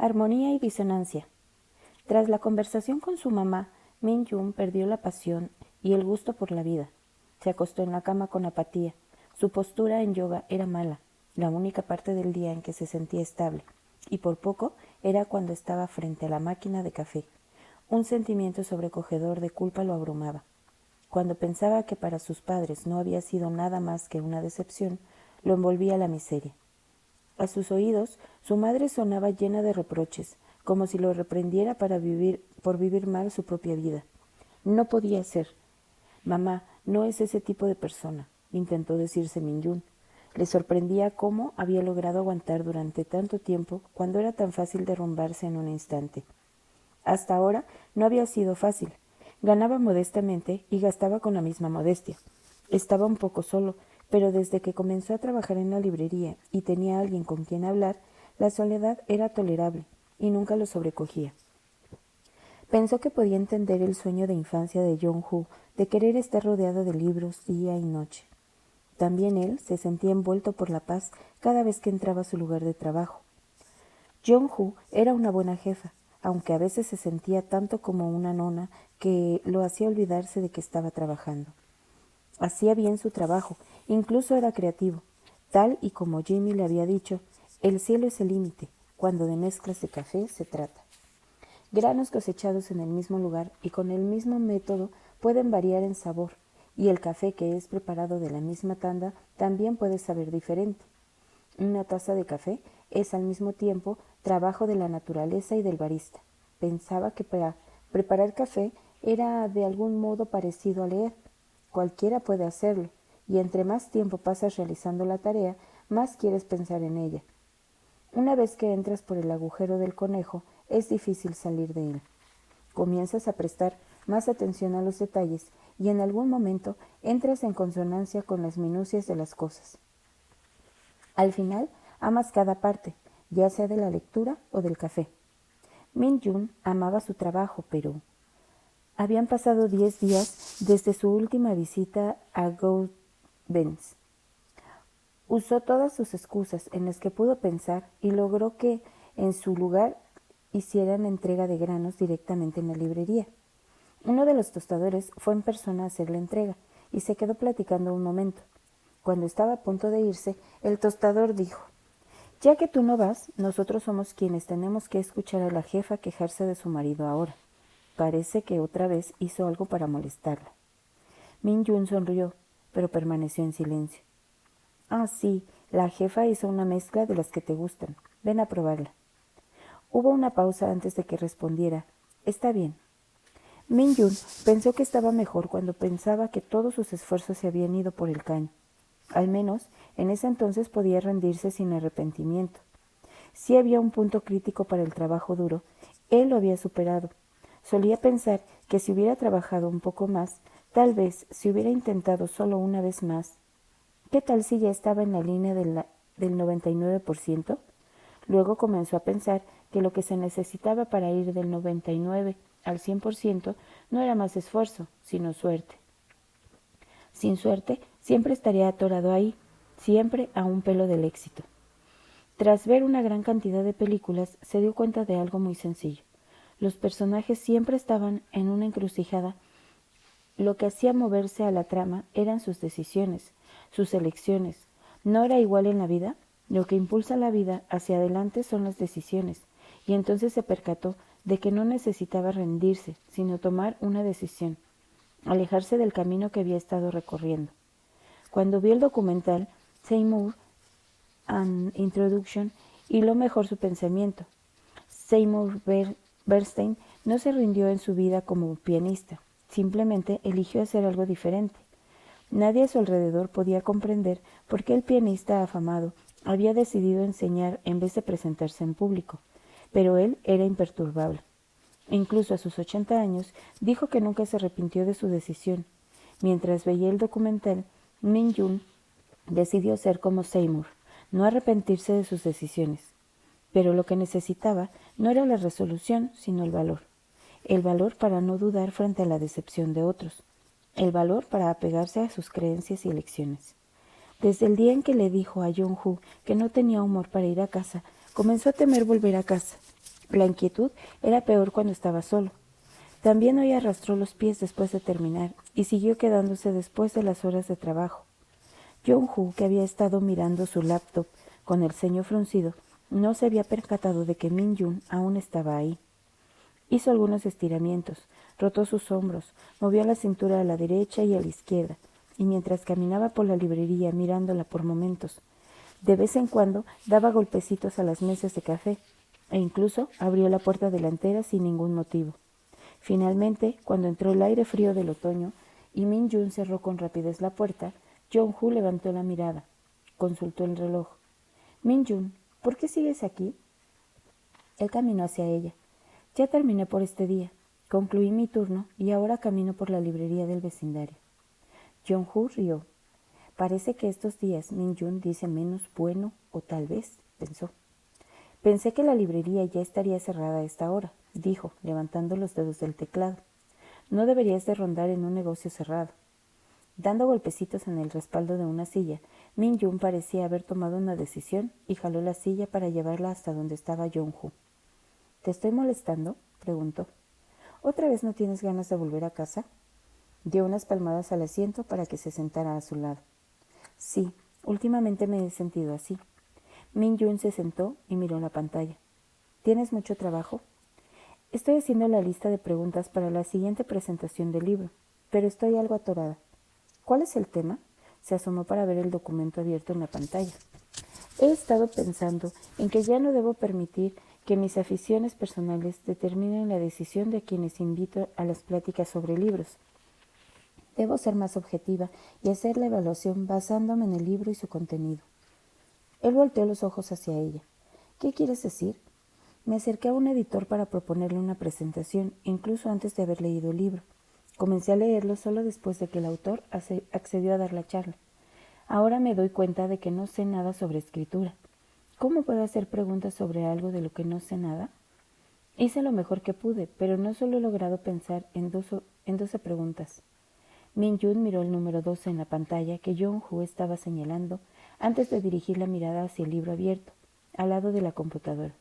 Armonía y disonancia. Tras la conversación con su mamá, Min-jun perdió la pasión y el gusto por la vida. Se acostó en la cama con apatía. Su postura en yoga era mala, la única parte del día en que se sentía estable, y por poco era cuando estaba frente a la máquina de café. Un sentimiento sobrecogedor de culpa lo abrumaba. Cuando pensaba que para sus padres no había sido nada más que una decepción, lo envolvía la miseria. A sus oídos, su madre sonaba llena de reproches, como si lo reprendiera por vivir mal su propia vida. No podía ser. Mamá no es ese tipo de persona, intentó decirse Min-jun. Le sorprendía cómo había logrado aguantar durante tanto tiempo cuando era tan fácil derrumbarse en un instante. Hasta ahora no había sido fácil. Ganaba modestamente y gastaba con la misma modestia. Estaba un poco solo, pero desde que comenzó a trabajar en la librería y tenía a alguien con quien hablar, la soledad era tolerable y nunca lo sobrecogía. Pensó que podía entender el sueño de infancia de Jong-Hoo de querer estar rodeado de libros día y noche. También él se sentía envuelto por la paz cada vez que entraba a su lugar de trabajo. Jong-Hoo era una buena jefa, aunque a veces se sentía tanto como una nona que lo hacía olvidarse de que estaba trabajando. Hacía bien su trabajo, incluso era creativo. Tal y como Jimmy le había dicho, el cielo es el límite, cuando de mezclas de café se trata. Granos cosechados en el mismo lugar y con el mismo método pueden variar en sabor, y el café que es preparado de la misma tanda también puede saber diferente. Una taza de café es al mismo tiempo trabajo de la naturaleza y del barista. Pensaba que para preparar café era de algún modo parecido a leer. Cualquiera puede hacerlo, y entre más tiempo pasas realizando la tarea, más quieres pensar en ella. Una vez que entras por el agujero del conejo, es difícil salir de él. Comienzas a prestar más atención a los detalles y en algún momento entras en consonancia con las minucias de las cosas. Al final, amas cada parte, ya sea de la lectura o del café. Min-jun amaba su trabajo, pero habían pasado 10 días desde su última visita a Gauthens. Usó todas sus excusas en las que pudo pensar y logró que, en su lugar, hicieran entrega de granos directamente en la librería. Uno de los tostadores fue en persona a hacer la entrega y se quedó platicando un momento. Cuando estaba a punto de irse, el tostador dijo: «Ya que tú no vas, nosotros somos quienes tenemos que escuchar a la jefa quejarse de su marido ahora. Parece que otra vez hizo algo para molestarla». Min-jun sonrió, pero permaneció en silencio. «Ah, sí, la jefa hizo una mezcla de las que te gustan. Ven a probarla». Hubo una pausa antes de que respondiera: «Está bien». Min-jun pensó que estaba mejor cuando pensaba que todos sus esfuerzos se habían ido por el caño. Al menos, en ese entonces podía rendirse sin arrepentimiento. Si había un punto crítico para el trabajo duro, él lo había superado. Solía pensar que si hubiera trabajado un poco más, tal vez si hubiera intentado solo una vez más. ¿Qué tal si ya estaba en la línea del 99%? Luego comenzó a pensar que lo que se necesitaba para ir del 99 al 100% no era más esfuerzo, sino suerte. Sin suerte, siempre estaría atorado ahí, siempre a un pelo del éxito. Tras ver una gran cantidad de películas, se dio cuenta de algo muy sencillo. Los personajes siempre estaban en una encrucijada. Lo que hacía moverse a la trama eran sus decisiones, sus elecciones. ¿No era igual en la vida? Lo que impulsa la vida hacia adelante son las decisiones, y entonces se percató de que no necesitaba rendirse, sino tomar una decisión, alejarse del camino que había estado recorriendo. Cuando vio el documental Seymour An Introduction, hiló mejor su pensamiento. Seymour Bernstein no se rindió en su vida como pianista, simplemente eligió hacer algo diferente. Nadie a su alrededor podía comprender por qué el pianista afamado había decidido enseñar en vez de presentarse en público, pero él era imperturbable. Incluso a sus 80 años dijo que nunca se arrepintió de su decisión. Mientras veía el documental, Min-jun decidió ser como Seymour, no arrepentirse de sus decisiones. Pero lo que necesitaba no era la resolución, sino el valor. El valor para no dudar frente a la decepción de otros. El valor para apegarse a sus creencias y elecciones. Desde el día en que le dijo a Jong-Hoo que no tenía humor para ir a casa, comenzó a temer volver a casa. La inquietud era peor cuando estaba solo. También hoy arrastró los pies después de terminar y siguió quedándose después de las horas de trabajo. Jong-Hoo, que había estado mirando su laptop con el ceño fruncido, no se había percatado de que Min-Jun aún estaba ahí. Hizo algunos estiramientos, rotó sus hombros, movió la cintura a la derecha y a la izquierda, y mientras caminaba por la librería mirándola por momentos, de vez en cuando daba golpecitos a las mesas de café, e incluso abrió la puerta delantera sin ningún motivo. Finalmente, cuando entró el aire frío del otoño y Min-Jun cerró con rapidez la puerta, Jong-Hoo levantó la mirada. Consultó el reloj. Min-Jun, ¿por qué sigues aquí? Él caminó hacia ella. Ya terminé por este día. Concluí mi turno y ahora camino por la librería del vecindario. Jong-Hoo rió. Parece que estos días Min-Jun dice menos bueno, o tal vez, pensó. Pensé que la librería ya estaría cerrada a esta hora, dijo, levantando los dedos del teclado. No deberías de rondar en un negocio cerrado. Dando golpecitos en el respaldo de una silla, Min-Jun parecía haber tomado una decisión y jaló la silla para llevarla hasta donde estaba Jong-Hoo. ¿Te estoy molestando?, preguntó. ¿Otra vez no tienes ganas de volver a casa? Dio unas palmadas al asiento para que se sentara a su lado. Sí, últimamente me he sentido así. Min-Jun se sentó y miró la pantalla. ¿Tienes mucho trabajo? Estoy haciendo la lista de preguntas para la siguiente presentación del libro, pero estoy algo atorada. ¿Cuál es el tema? Se asomó para ver el documento abierto en la pantalla. He estado pensando en que ya no debo permitir que mis aficiones personales determinen la decisión de quienes invito a las pláticas sobre libros. Debo ser más objetiva y hacer la evaluación basándome en el libro y su contenido. Él volteó los ojos hacia ella. ¿Qué quieres decir? Me acerqué a un editor para proponerle una presentación, incluso antes de haber leído el libro. Comencé a leerlo solo después de que el autor accedió a dar la charla. Ahora me doy cuenta de que no sé nada sobre escritura. ¿Cómo puedo hacer preguntas sobre algo de lo que no sé nada? Hice lo mejor que pude, pero no solo he logrado pensar en 12 preguntas. Min-Jun miró el número 12 en la pantalla que Jong-Hoo estaba señalando antes de dirigir la mirada hacia el libro abierto, al lado de la computadora.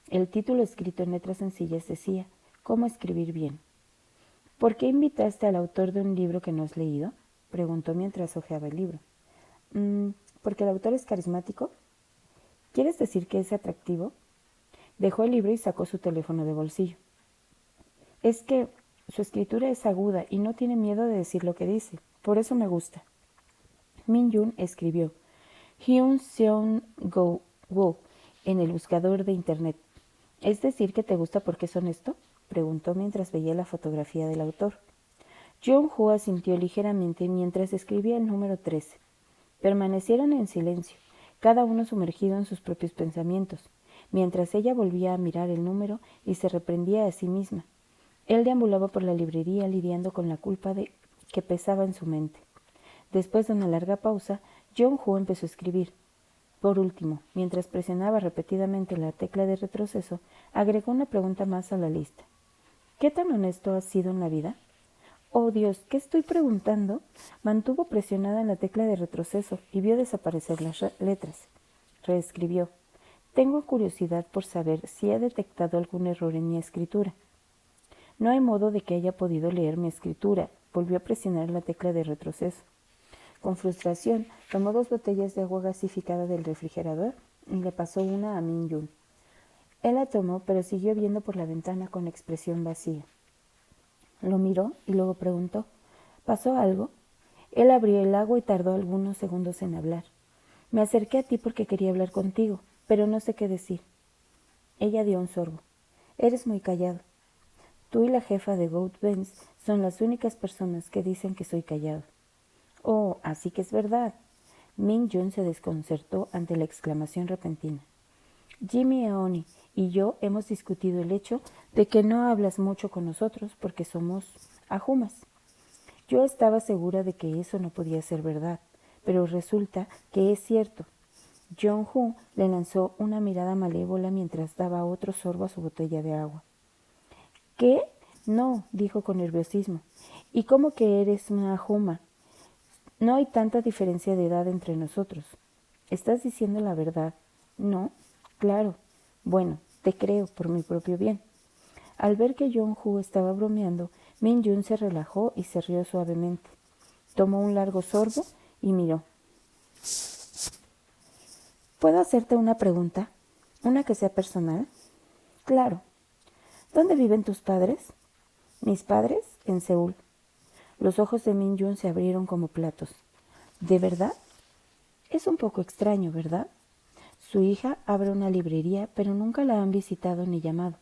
El título escrito en letras sencillas decía «Cómo escribir bien». ¿Por qué invitaste al autor de un libro que no has leído?, preguntó mientras hojeaba el libro. ¿Porque el autor es carismático? ¿Quieres decir que es atractivo? Dejó el libro y sacó su teléfono de bolsillo. Es que su escritura es aguda y no tiene miedo de decir lo que dice. Por eso me gusta. Min-Jun escribió Hyun Seong-go Woo en el buscador de internet. ¿Es decir que te gusta porque es honesto?, preguntó mientras veía la fotografía del autor. Jong-Hoo asintió ligeramente mientras escribía el número 13. Permanecieron en silencio, cada uno sumergido en sus propios pensamientos, mientras ella volvía a mirar el número y se reprendía a sí misma. Él deambulaba por la librería lidiando con la culpa que pesaba en su mente. Después de una larga pausa, Jong-Hoo empezó a escribir. Por último, mientras presionaba repetidamente la tecla de retroceso, agregó una pregunta más a la lista. ¿Qué tan honesto has sido en la vida? Oh Dios, ¿qué estoy preguntando? Mantuvo presionada en la tecla de retroceso y vio desaparecer las letras. Reescribió. Tengo curiosidad por saber si he detectado algún error en mi escritura. No hay modo de que haya podido leer mi escritura. Volvió a presionar la tecla de retroceso. Con frustración, tomó 2 botellas de agua gasificada del refrigerador y le pasó una a Min-Jun. Él la tomó, pero siguió viendo por la ventana con expresión vacía. Lo miró y luego preguntó, ¿pasó algo? Él abrió el agua y tardó algunos segundos en hablar. Me acerqué a ti porque quería hablar contigo, pero no sé qué decir. Ella dio un sorbo. Eres muy callado. Tú y la jefa de Goat Benz son las únicas personas que dicen que soy callado. Oh, así que es verdad. Min-Jun se desconcertó ante la exclamación repentina. Jimmy Eoni y yo hemos discutido el hecho de que no hablas mucho con nosotros porque somos ajumas. Yo estaba segura de que eso no podía ser verdad, pero resulta que es cierto. Jong-Hoo le lanzó una mirada malévola mientras daba otro sorbo a su botella de agua. ¿Qué? No, dijo con nerviosismo. ¿Y cómo que eres una ajuma? No hay tanta diferencia de edad entre nosotros. ¿Estás diciendo la verdad? No, claro. Bueno, Te creo por mi propio bien. Al ver que Jong-Hoo estaba bromeando, Min-Jun se relajó y se rió suavemente. Tomó un largo sorbo y miró. ¿Puedo hacerte una pregunta? ¿Una que sea personal? Claro. ¿Dónde viven tus padres? Mis padres, en Seúl. Los ojos de Min-Jun se abrieron como platos. ¿De verdad? Es un poco extraño, ¿verdad? Su hija abre una librería, pero nunca la han visitado ni llamado.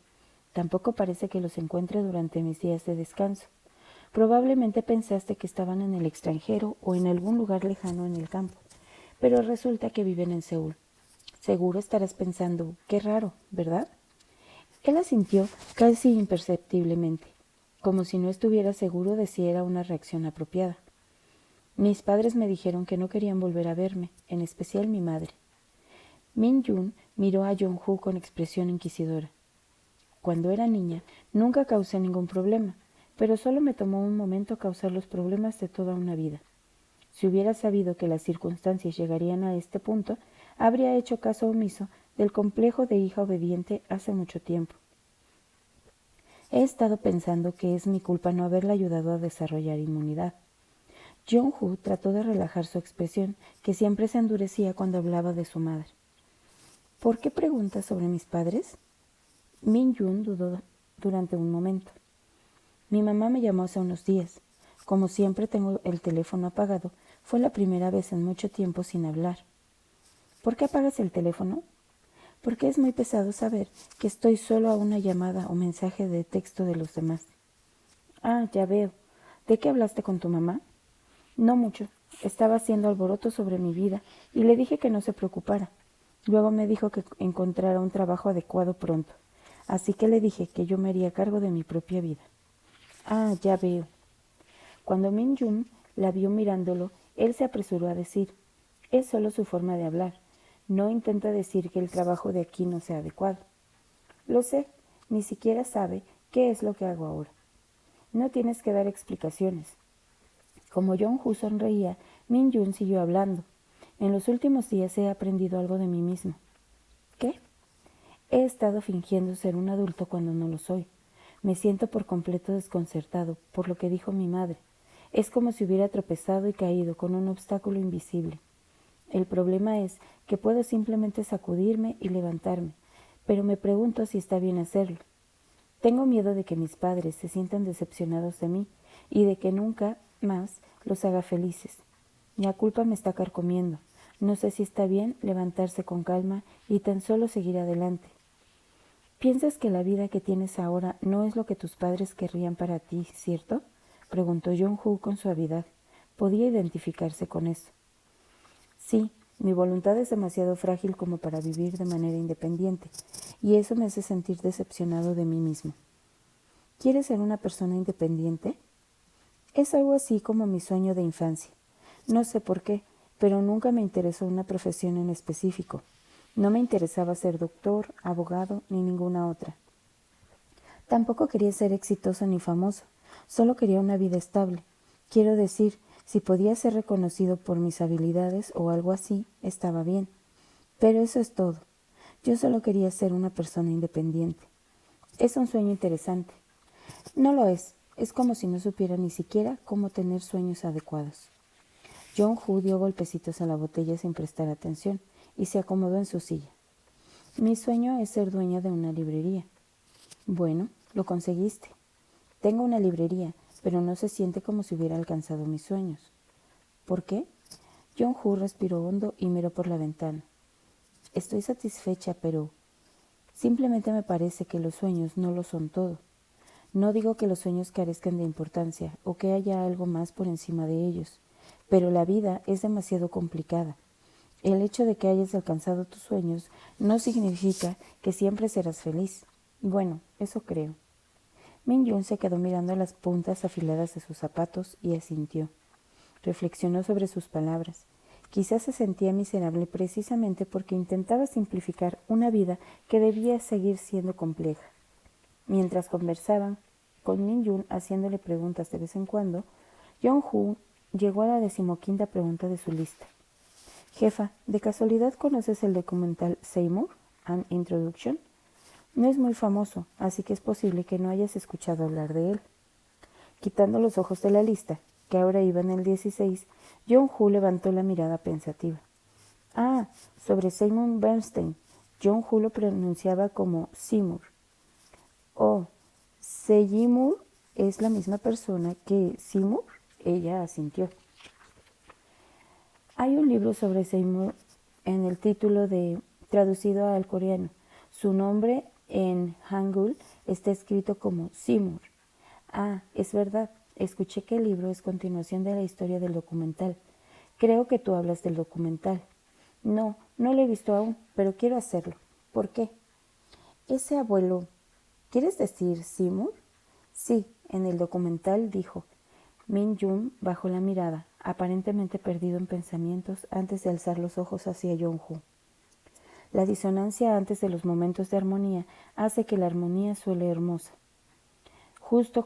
Tampoco parece que los encuentre durante mis días de descanso. Probablemente pensaste que estaban en el extranjero o en algún lugar lejano en el campo, pero resulta que viven en Seúl. Seguro estarás pensando, qué raro, ¿verdad? Él asintió casi imperceptiblemente, como si no estuviera seguro de si era una reacción apropiada. Mis padres me dijeron que no querían volver a verme, en especial mi madre. Min-Jun miró a Jong-Hoo con expresión inquisidora. Cuando era niña, nunca causé ningún problema, pero solo me tomó un momento causar los problemas de toda una vida. Si hubiera sabido que las circunstancias llegarían a este punto, habría hecho caso omiso del complejo de hija obediente hace mucho tiempo. He estado pensando que es mi culpa no haberla ayudado a desarrollar inmunidad. Jong-Hoo trató de relajar su expresión, que siempre se endurecía cuando hablaba de su madre. ¿Por qué preguntas sobre mis padres? Min-Jun dudó durante un momento. Mi mamá me llamó hace unos días. Como siempre tengo el teléfono apagado, fue la primera vez en mucho tiempo sin hablar. ¿Por qué apagas el teléfono? Porque es muy pesado saber que estoy solo a una llamada o mensaje de texto de los demás. Ah, ya veo. ¿De qué hablaste con tu mamá? No mucho. Estaba haciendo alboroto sobre mi vida y le dije que no se preocupara. Luego me dijo que encontrara un trabajo adecuado pronto. Así que le dije que yo me haría cargo de mi propia vida. Ah, ya veo. Cuando Min-Jun la vio mirándolo, él se apresuró a decir, es solo su forma de hablar. No intenta decir que el trabajo de aquí no sea adecuado. Lo sé, ni siquiera sabe qué es lo que hago ahora. No tienes que dar explicaciones. Como Jong-Hoo sonreía, Min-Jun siguió hablando. En los últimos días he aprendido algo de mí mismo. ¿Qué? He estado fingiendo ser un adulto cuando no lo soy. Me siento por completo desconcertado por lo que dijo mi madre. Es como si hubiera tropezado y caído con un obstáculo invisible. El problema es que puedo simplemente sacudirme y levantarme, pero me pregunto si está bien hacerlo. Tengo miedo de que mis padres se sientan decepcionados de mí y de que nunca más los haga felices. La culpa me está carcomiendo. No sé si está bien levantarse con calma y tan solo seguir adelante. ¿Piensas que la vida que tienes ahora no es lo que tus padres querrían para ti, cierto? Preguntó Jong-Hoo con suavidad. Podía identificarse con eso. Sí, mi voluntad es demasiado frágil como para vivir de manera independiente, y eso me hace sentir decepcionado de mí mismo. ¿Quieres ser una persona independiente? Es algo así como mi sueño de infancia. No sé por qué, pero nunca me interesó una profesión en específico. No me interesaba ser doctor, abogado ni ninguna otra. Tampoco quería ser exitoso ni famoso, solo quería una vida estable. Quiero decir, si podía ser reconocido por mis habilidades o algo así, estaba bien. Pero eso es todo. Yo solo quería ser una persona independiente. Es un sueño interesante. No lo es como si no supiera ni siquiera cómo tener sueños adecuados. Jong-Hoo dio golpecitos a la botella sin prestar atención y se acomodó en su silla. Mi sueño es ser dueña de una librería. Bueno, lo conseguiste. Tengo una librería, pero no se siente como si hubiera alcanzado mis sueños. ¿Por qué? Jong-Hoo respiró hondo y miró por la ventana. Estoy satisfecha, pero simplemente me parece que los sueños no lo son todo. No digo que los sueños carezcan de importancia o que haya algo más por encima de ellos, pero la vida es demasiado complicada. El hecho de que hayas alcanzado tus sueños no significa que siempre serás feliz. Bueno, eso creo. Min-Jun se quedó mirando las puntas afiladas de sus zapatos y asintió. Reflexionó sobre sus palabras. Quizás se sentía miserable precisamente porque intentaba simplificar una vida que debía seguir siendo compleja. Mientras conversaban, con Min-Jun haciéndole preguntas de vez en cuando, Jong-Hoo llegó a la 15ª pregunta de su lista. Jefa, ¿de casualidad conoces el documental Seymour, An Introduction? No es muy famoso, así que es posible que no hayas escuchado hablar de él. Quitando los ojos de la lista, que ahora iba en el 16, John-Hu levantó la mirada pensativa. Ah, sobre Simon Bernstein. John-Hu lo pronunciaba como Seymour. Oh, Seymour es la misma persona que Seymour. Ella asintió. Hay un libro sobre Seymour en el título de traducido al coreano. Su nombre en Hangul está escrito como Seymour. Ah, es verdad. Escuché que el libro es continuación de la historia del documental. Creo que tú hablas del documental. No, no lo he visto aún, pero quiero hacerlo. ¿Por qué? Ese abuelo, ¿quieres decir Seymour? Sí, en el documental dijo. Min Jun bajó la mirada, aparentemente perdido en pensamientos antes de alzar los ojos hacia Jong-Hu. La disonancia antes de los momentos de armonía hace que la armonía suele hermosa. Justo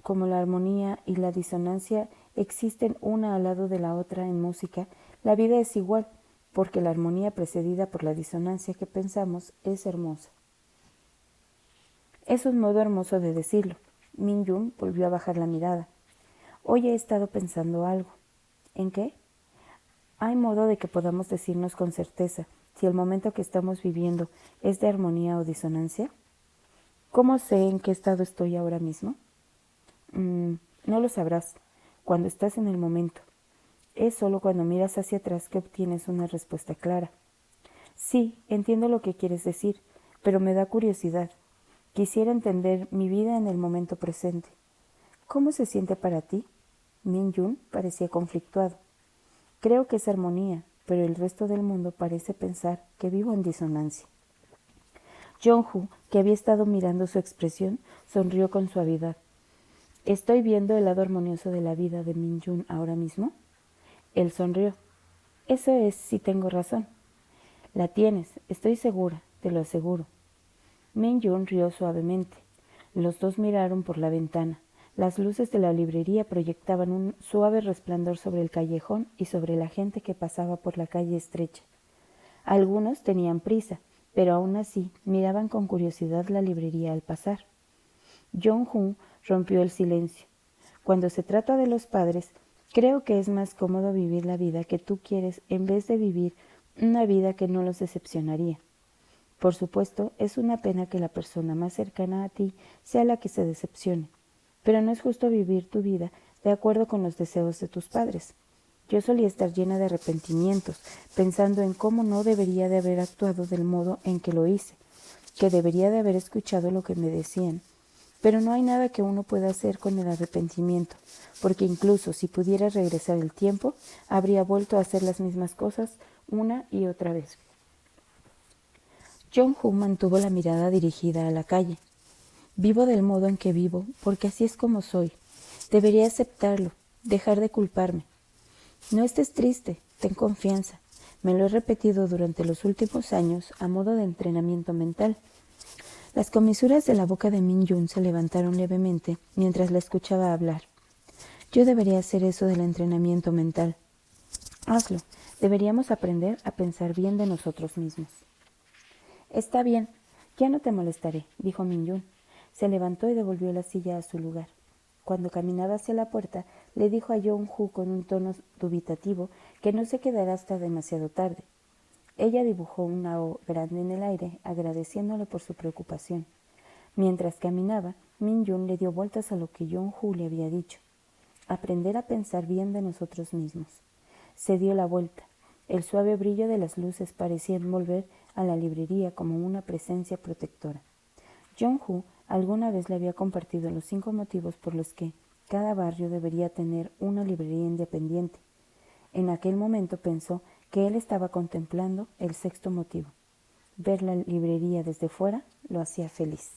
como la armonía y la disonancia existen una al lado de la otra en música, la vida es igual, porque la armonía precedida por la disonancia que pensamos es hermosa. Es un modo hermoso de decirlo. Min Jun volvió a bajar la mirada. Hoy he estado pensando algo. ¿En qué? ¿Hay modo de que podamos decirnos con certeza si el momento que estamos viviendo es de armonía o disonancia? ¿Cómo sé en qué estado estoy ahora mismo? No lo sabrás cuando estás en el momento. Es solo cuando miras hacia atrás que obtienes una respuesta clara. Sí, entiendo lo que quieres decir, pero me da curiosidad. Quisiera entender mi vida en el momento presente. ¿Cómo se siente para ti? Min Jun parecía conflictuado. Creo que es armonía, pero el resto del mundo parece pensar que vivo en disonancia. Jong-Hu, que había estado mirando su expresión, sonrió con suavidad. ¿Estoy viendo el lado armonioso de la vida de Min Jun ahora mismo? Él sonrió. Eso es si tengo razón. La tienes, estoy segura, te lo aseguro. Min Jun rió suavemente. Los dos miraron por la ventana. Las luces de la librería proyectaban un suave resplandor sobre el callejón y sobre la gente que pasaba por la calle estrecha. Algunos tenían prisa, pero aún así miraban con curiosidad la librería al pasar. Jong-Hu rompió el silencio. Cuando se trata de los padres, creo que es más cómodo vivir la vida que tú quieres en vez de vivir una vida que no los decepcionaría. Por supuesto, es una pena que la persona más cercana a ti sea la que se decepcione, pero no es justo vivir tu vida de acuerdo con los deseos de tus padres. Yo solía estar llena de arrepentimientos, pensando en cómo no debería de haber actuado del modo en que lo hice, que debería de haber escuchado lo que me decían. Pero no hay nada que uno pueda hacer con el arrepentimiento, porque incluso si pudiera regresar el tiempo, habría vuelto a hacer las mismas cosas una y otra vez. Jong-Hu mantuvo la mirada dirigida a la calle. Vivo del modo en que vivo, porque así es como soy. Debería aceptarlo, dejar de culparme. No estés triste, ten confianza. Me lo he repetido durante los últimos años a modo de entrenamiento mental. Las comisuras de la boca de Min Jun se levantaron levemente mientras la escuchaba hablar. Yo debería hacer eso del entrenamiento mental. Hazlo. Deberíamos aprender a pensar bien de nosotros mismos. Está bien, ya no te molestaré, dijo Min Jun. Se levantó y devolvió la silla a su lugar. Cuando caminaba hacia la puerta, le dijo a Jong-Hu con un tono dubitativo que no se quedara hasta demasiado tarde. Ella dibujó una O grande en el aire, agradeciéndole por su preocupación. Mientras caminaba, Min Jun le dio vueltas a lo que Jong-Hu le había dicho. Aprender a pensar bien de nosotros mismos. Se dio la vuelta. El suave brillo de las luces parecía envolver a la librería como una presencia protectora. Jong-Hu alguna vez le había compartido los 5 motivos por los que cada barrio debería tener una librería independiente. En aquel momento pensó que él estaba contemplando el 6.º motivo. Ver la librería desde fuera lo hacía feliz.